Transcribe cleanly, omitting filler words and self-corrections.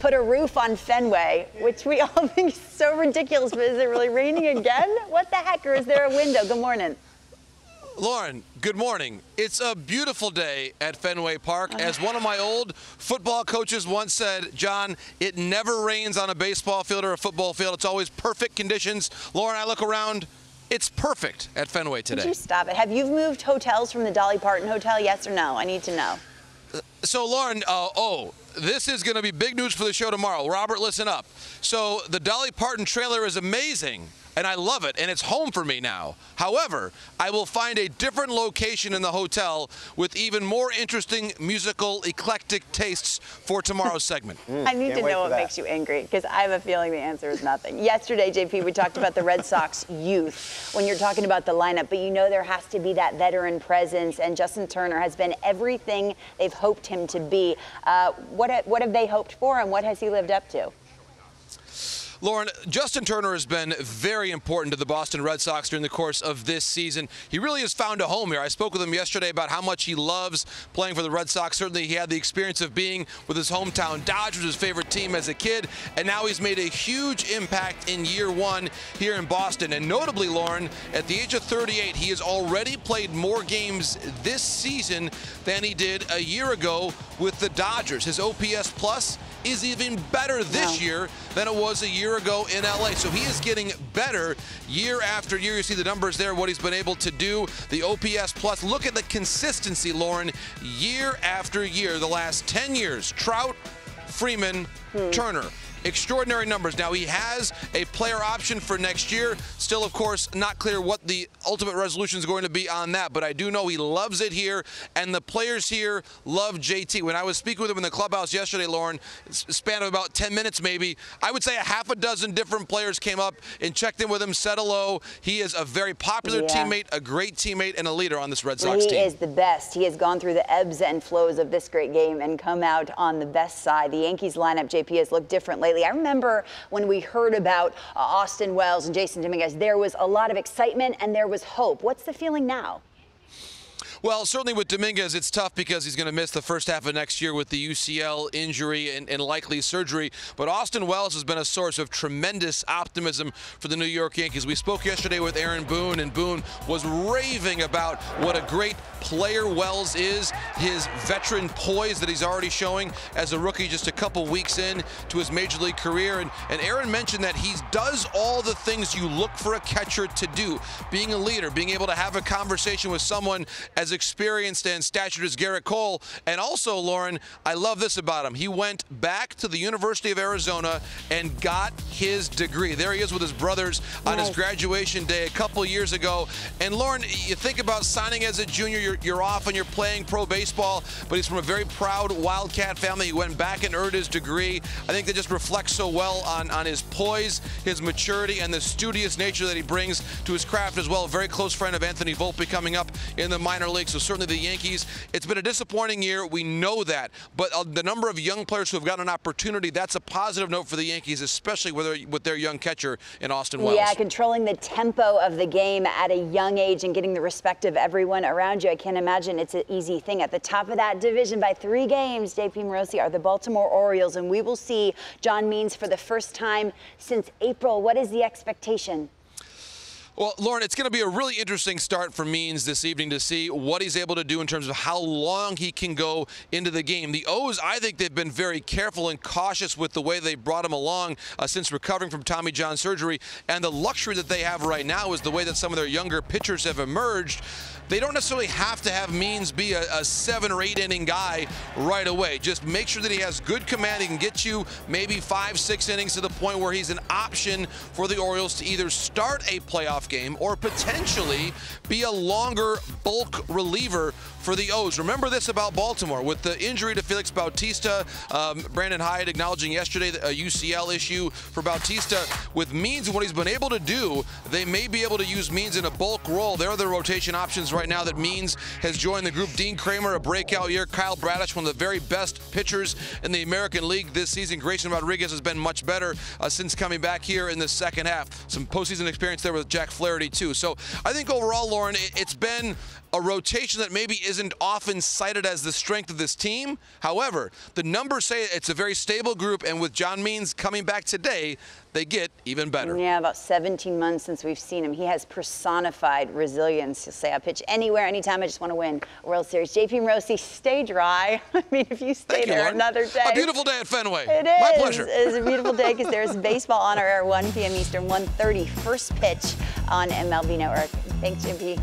put a roof on Fenway, which we all think is so ridiculous, but is it really raining again? What the heck, or is there a window? Good morning. Lauren, good morning. It's a beautiful day at Fenway Park. As one of my old football coaches once said, John, it never rains on a baseball field or a football field. It's always perfect conditions. Lauren, I look around. It's perfect at Fenway today. Would you stop it? Have you moved hotels from the Dolly Parton Hotel, yes or no? I need to know. So, Lauren, this is going to be big news for the show tomorrow. Robert, listen up. So the Dolly Parton trailer is amazing, and I love it, and it's home for me now. However, I will find a different location in the hotel with even more interesting musical eclectic tastes for tomorrow's segment. I need to know what makes you angry, because I have a feeling the answer is nothing. Yesterday, JP, we talked about the Red Sox youth when you're talking about the lineup, but you know there has to be that veteran presence, and Justin Turner has been everything they've hoped him to be. What have they hoped for, and what has he lived up to? Lauren, Justin Turner has been very important to the Boston Red Sox during the course of this season. He really has found a home here. I spoke with him yesterday about how much he loves playing for the Red Sox. Certainly he had the experience of being with his hometown Dodgers, his favorite team as a kid, and now he's made a huge impact in year one here in Boston. And notably, Lauren, at the age of 38, he has already played more games this season than he did a year ago with the Dodgers. His OPS plus is even better this year than it was a year ago in LA. So he is getting better year after year. You see the numbers there, what he's been able to do, the OPS plus. Look at the consistency, Lauren, year after year. The last 10 years, Trout, Freeman, Turner. Extraordinary numbers. Now, he has a player option for next year. Still, of course, not clear what the ultimate resolution is going to be on that, but I do know he loves it here, and the players here love JT. When I was speaking with him in the clubhouse yesterday, Lauren, span of about 10 minutes maybe, I would say a half a dozen different players came up and checked in with him, said hello. He is a very popular teammate, a great teammate, and a leader on this Red Sox team. He is the best. He has gone through the ebbs and flows of this great game and come out on the best side. The Yankees lineup, JP, has looked different lately. I remember when we heard about Austin Wells and Jason Dominguez, there was a lot of excitement and there was hope. What's the feeling now? Well, certainly with Dominguez, it's tough because he's going to miss the first half of next year with the UCL injury and likely surgery. But Austin Wells has been a source of tremendous optimism for the New York Yankees. We spoke yesterday with Aaron Boone, and Boone was raving about what a great player Wells is, his veteran poise that he's already showing as a rookie just a couple weeks in to his major league career. And Aaron mentioned that he does all the things you look for a catcher to do, being a leader, being able to have a conversation with someone as experienced and statured as Garrett Cole. And also, Lauren, I love this about him. He went back to the University of Arizona and got his degree. There he is with his brothers on his graduation day a couple years ago. And Lauren, you think about signing as a junior, you're off and you're playing pro baseball, but he's from a very proud Wildcat family. He went back and earned his degree. I think that just reflects so well on his poise, his maturity, and the studious nature that he brings to his craft as well. A very close friend of Anthony Volpe coming up in the minor league. So certainly the Yankees, it's been a disappointing year. We know that. But the number of young players who have gotten an opportunity, that's a positive note for the Yankees, especially with their young catcher in Austin Wells. Yeah, controlling the tempo of the game at a young age and getting the respect of everyone around you. I can't imagine it's an easy thing. At the top of that division by 3 games, JP Morosi, are the Baltimore Orioles, and we will see John Means for the first time since April. What is the expectation? Well, Lauren, it's going to be a really interesting start for Means this evening to see what he's able to do in terms of how long he can go into the game. The O's, I think they've been very careful and cautious with the way they brought him along since recovering from Tommy John surgery. And the luxury that they have right now is the way that some of their younger pitchers have emerged. They don't necessarily have to have Means be a 7 or 8 inning guy right away. Just make sure that he has good command. He can get you maybe 5, 6 innings to the point where he's an option for the Orioles to either start a playoff game or potentially be a longer bulk reliever for the O's. Remember this about Baltimore. With the injury to Felix Bautista, Brandon Hyatt acknowledging yesterday a UCL issue for Bautista. With Means and what he's been able to do, they may be able to use Means in a bulk role. There are the rotation options right now that Means has joined the group. Dean Kramer, a breakout year. Kyle Bradish, one of the very best pitchers in the American League this season. Grayson Rodriguez has been much better since coming back here in the second half. Some postseason experience there with Jack Flaherty, too. So I think overall, Lauren, it's been a rotation that maybe isn't isn't often cited as the strength of this team. However, the numbers say it's a very stable group, and with John Means coming back today, they get even better. Yeah, about 17 months since we've seen him. He has personified resilience. He'll say, I'll pitch anywhere, anytime, I just want to win a World Series. JP Morosi, stay dry. I mean, if you stay there another day. A beautiful day at Fenway. It is. My pleasure. It is a beautiful day because there's baseball on our air, 1 p.m. Eastern, 1:30, first pitch on MLB Network. Thanks, JP.